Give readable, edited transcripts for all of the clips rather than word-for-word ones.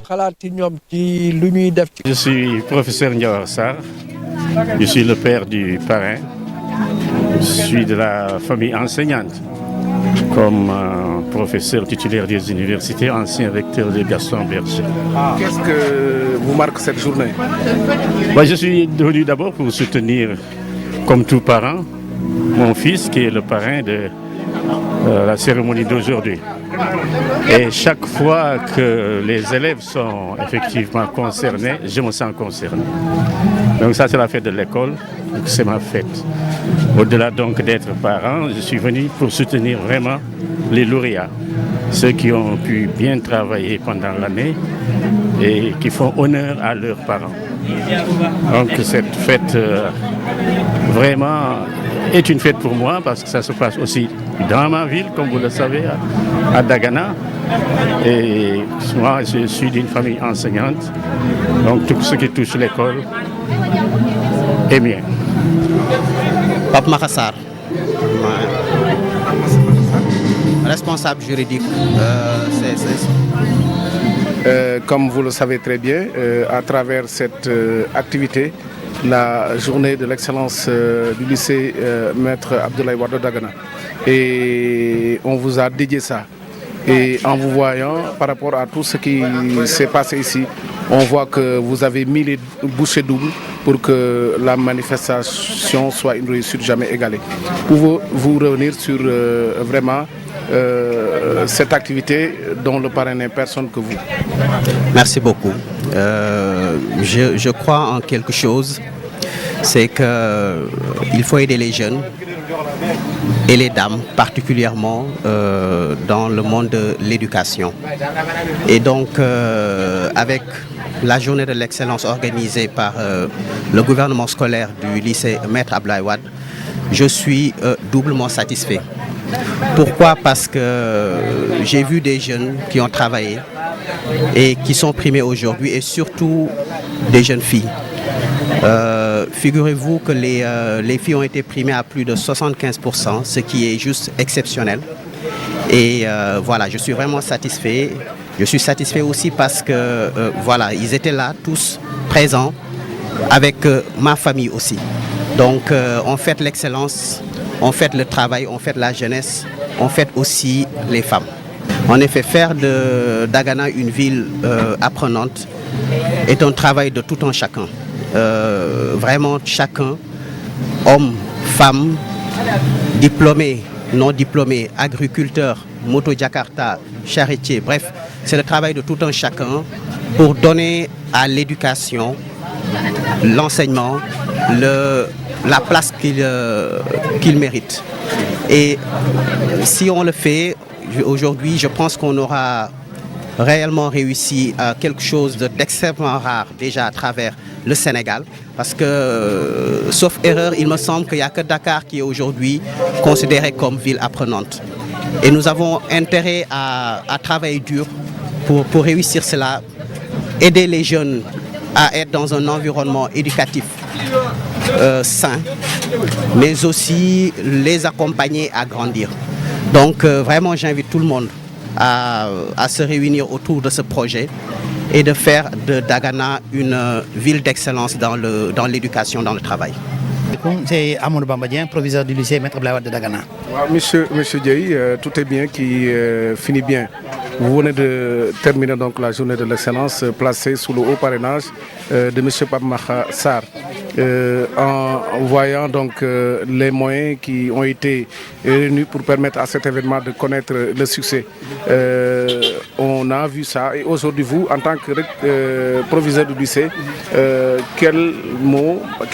Je suis professeur Ndiawar Sarr, je suis le père du parrain, je suis de la famille enseignante, comme professeur titulaire des universités, ancien recteur de Gaston Berger. Qu'est-ce que vous marque cette journée? Je suis venu d'abord pour soutenir, comme tout parent, mon fils qui est le parrain de la cérémonie d'aujourd'hui. Et chaque fois que les élèves sont effectivement concernés, je me sens concerné. Donc ça, c'est la fête de l'école, c'est ma fête. Au-delà donc d'être parent, je suis venu pour soutenir vraiment les lauréats, ceux qui ont pu bien travailler pendant l'année et qui font honneur à leurs parents. Donc cette fête vraiment est une fête pour moi parce que ça se passe aussi dans ma ville, comme vous le savez, à Dagana. Et moi, je suis d'une famille enseignante, donc tout ce qui touche l'école est mien. Pape Makassar, responsable juridique. Comme vous le savez très bien, à travers cette activité, la journée de l'excellence du lycée Maître Abdoulaye Wade de Dagana. Et on vous a dédié ça. Et en vous voyant, par rapport à tout ce qui s'est passé ici, on voit que vous avez mis les bouchées doubles pour que la manifestation soit une réussite jamais égalée. Pouvez-vous revenir sur vraiment cette activité dont le parrain n'est personne que vous? Merci beaucoup. Je crois en quelque chose, c'est qu'il faut aider les jeunes et les dames particulièrement dans le monde de l'éducation. Et donc avec la journée de l'excellence organisée par le gouvernement scolaire du lycée Maître Abdoulaye Wade, je suis doublement satisfait. Pourquoi? Parce que j'ai vu des jeunes qui ont travaillé et qui sont primés aujourd'hui, et surtout des jeunes filles. Figurez-vous que les filles ont été primées à plus de 75%, ce qui est juste exceptionnel. Et voilà, je suis vraiment satisfait. Je suis satisfait aussi parce que voilà, ils étaient là tous présents avec ma famille aussi. Donc on fête l'excellence, on fête le travail, on fête la jeunesse, on fête aussi les femmes. En effet, faire de Dagana une ville apprenante est un travail de tout un chacun. Vraiment chacun, homme, femme, diplômé, non diplômé, agriculteur, moto Jakarta, charretier, bref, c'est le travail de tout un chacun pour donner à l'éducation, l'enseignement, la place qu'il mérite. Et si on le fait, aujourd'hui, je pense qu'on aura réellement réussi quelque chose d'extrêmement rare déjà à travers le Sénégal. Parce que, sauf erreur, il me semble qu'il n'y a que Dakar qui est aujourd'hui considéré comme ville apprenante. Et nous avons intérêt à travailler dur pour réussir cela, aider les jeunes à être dans un environnement éducatif sain, mais aussi les accompagner à grandir. Donc vraiment, j'invite tout le monde à se réunir autour de ce projet et de faire de Dagana une ville d'excellence dans l'éducation, dans le travail. C'est Amadou Bambadien, proviseur du lycée Maître Abdoulaye Wade de Dagana. Monsieur Diaye, tout est bien qui finit bien. Vous venez de terminer donc la journée de l'excellence placée sous le haut parrainage de M. Pape Makassar. En voyant donc les moyens qui ont été réunis pour permettre à cet événement de connaître le succès. On a vu ça, et aujourd'hui vous, en tant que proviseur du lycée, quelles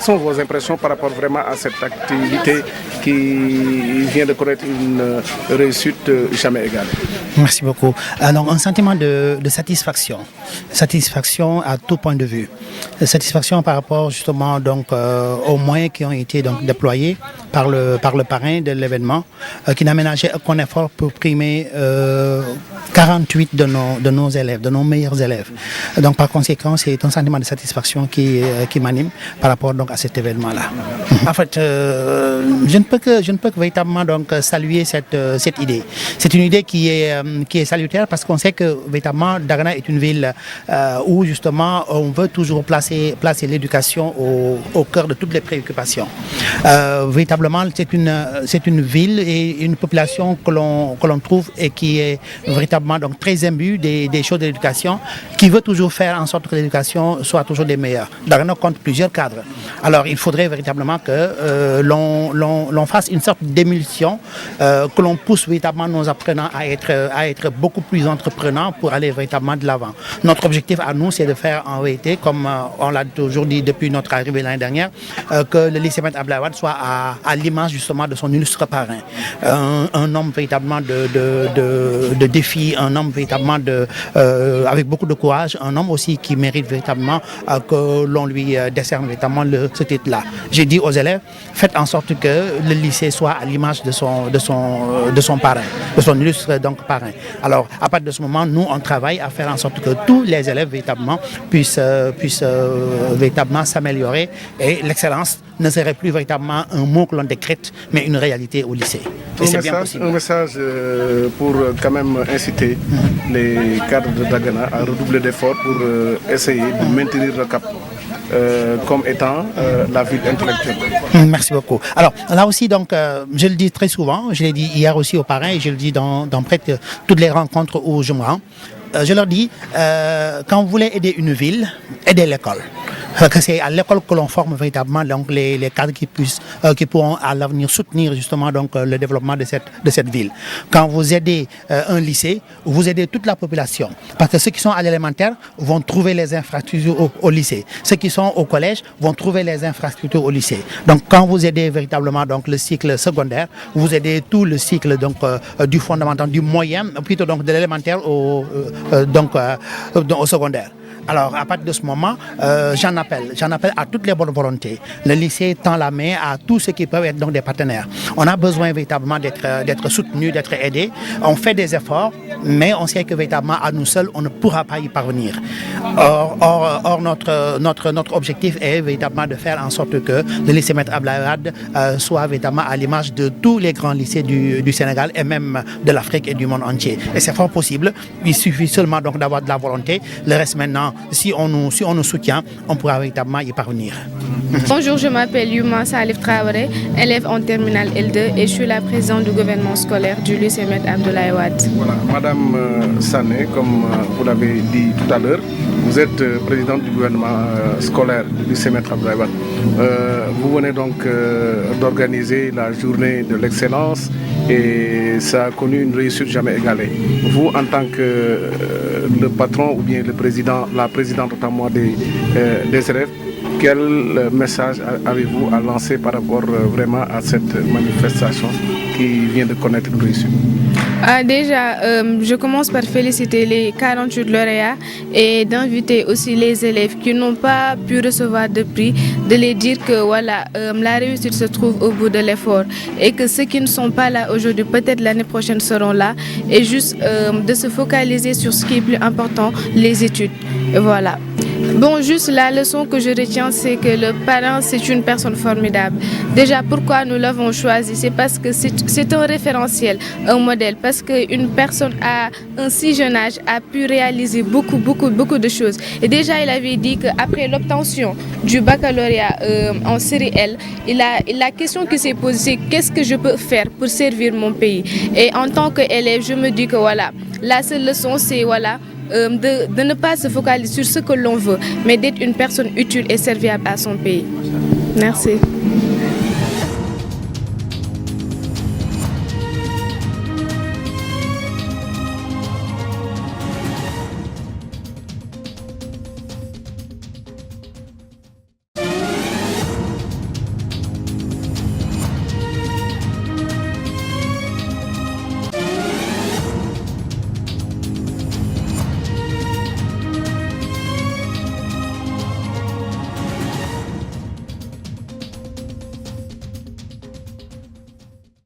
sont vos impressions par rapport vraiment à cette activité qui vient de connaître une réussite jamais égalée? Merci beaucoup. Alors, un sentiment de satisfaction. Satisfaction à tout point de vue. Satisfaction par rapport justement donc aux moyens qui ont été donc déployés par le parrain de l'événement, qui n'a ménagé aucun effort pour primer 48 de nos élèves, de nos meilleurs élèves. Donc par conséquent, c'est un sentiment de satisfaction qui m'anime par rapport donc à cet événement-là. En fait, je ne peux que véritablement donc saluer cette idée. C'est une idée qui est salutaire parce qu'on sait que véritablement Dagana est une ville où justement on veut toujours placer l'éducation au cœur de toutes les préoccupations. Véritablement, c'est une ville et une population que l'on trouve et qui est véritablement donc très imbue des choses de l'éducation, qui veut toujours faire en sorte que l'éducation soit toujours des meilleures. Dagana compte plusieurs cadres. Alors il faudrait véritablement que l'on fasse une sorte d'émulsion, que l'on pousse véritablement nos apprenants à être beaucoup plus entreprenants pour aller véritablement de l'avant. Notre objectif à nous, c'est de faire en vérité, comme on l'a toujours dit depuis notre arrivée l'année dernière, que le lycée Maître Abdoulaye Wade soit à l'image justement de son illustre parrain. Un homme véritablement de défi, un homme véritablement avec beaucoup de courage, un homme aussi qui mérite véritablement que l'on lui décerne véritablement ce titre-là. J'ai dit aux élèves, faites en sorte que le lycée soit à l'image de son parrain, de son illustre donc parrain. Alors à partir de ce moment, nous on travaille à faire en sorte que tous les élèves véritablement puissent véritablement s'améliorer et l'excellence ne serait plus véritablement un mot que l'on décrète, mais une réalité au lycée. Et c'est bien possible. Un message pour quand même inciter les cadres de Dagana à redoubler d'efforts pour essayer de maintenir le cap comme étant la ville intellectuelle. Merci beaucoup. Alors là aussi, donc, je le dis très souvent, je l'ai dit hier aussi aux parrains et je le dis dans presque toutes les rencontres où je me rends. Je leur dis, quand vous voulez aider une ville, aidez l'école. Que c'est à l'école que l'on forme véritablement donc les cadres qui pourront à l'avenir soutenir justement donc le développement de cette ville. Quand vous aidez un lycée, vous aidez toute la population. Parce que ceux qui sont à l'élémentaire vont trouver les infrastructures au lycée. Ceux qui sont au collège vont trouver les infrastructures au lycée. Donc quand vous aidez véritablement donc le cycle secondaire, vous aidez tout le cycle donc du fondamental, du moyen, plutôt donc de l'élémentaire au secondaire. Alors, à partir de ce moment, j'en appelle à toutes les bonnes volontés. Le lycée tend la main à tous ceux qui peuvent être donc des partenaires. On a besoin véritablement d'être soutenus, d'être aidés. On fait des efforts, mais on sait que véritablement à nous seuls, on ne pourra pas y parvenir. Or notre objectif est véritablement de faire en sorte que le lycée Maître Abdoulaye Wade soit véritablement à l'image de tous les grands lycées du Sénégal et même de l'Afrique et du monde entier. Et c'est fort possible. Il suffit seulement donc d'avoir de la volonté. Le reste maintenant, si on nous soutient, on pourra véritablement y parvenir. Bonjour, je m'appelle Yuma Salif Traoré, élève en terminale L2 et je suis la présidente du gouvernement scolaire du lycée Maître Abdoulaye Wade. Voilà, Madame Sané, comme vous l'avez dit tout à l'heure, vous êtes présidente du gouvernement scolaire du lycée Maître Abdoulaye Wade. Vous venez donc d'organiser la journée de l'excellence et ça a connu une réussite jamais égalée. Vous, en tant que le patron ou bien le président, la présidente notamment des élèves, quel message avez-vous à lancer par rapport vraiment à cette manifestation qui vient de connaître une réussite? Déjà, je commence par féliciter les 48 lauréats et d'inviter aussi les élèves qui n'ont pas pu recevoir de prix, de les dire que voilà, la réussite se trouve au bout de l'effort et que ceux qui ne sont pas là aujourd'hui, peut-être l'année prochaine seront là, et juste de se focaliser sur ce qui est plus important, les études. Voilà. Bon, juste la leçon que je retiens, c'est que le parrain, c'est une personne formidable. Déjà, pourquoi nous l'avons choisi? C'est parce que c'est un référentiel, un modèle. Parce qu'une personne à un si jeune âge a pu réaliser beaucoup de choses. Et déjà, il avait dit qu'après l'obtention du baccalauréat en série L, la question qui s'est posée, c'est qu'est-ce que je peux faire pour servir mon pays? Et en tant qu'élève, je me dis que voilà, la seule leçon, c'est voilà, de ne pas se focaliser sur ce que l'on veut, mais d'être une personne utile et serviable à son pays. Merci.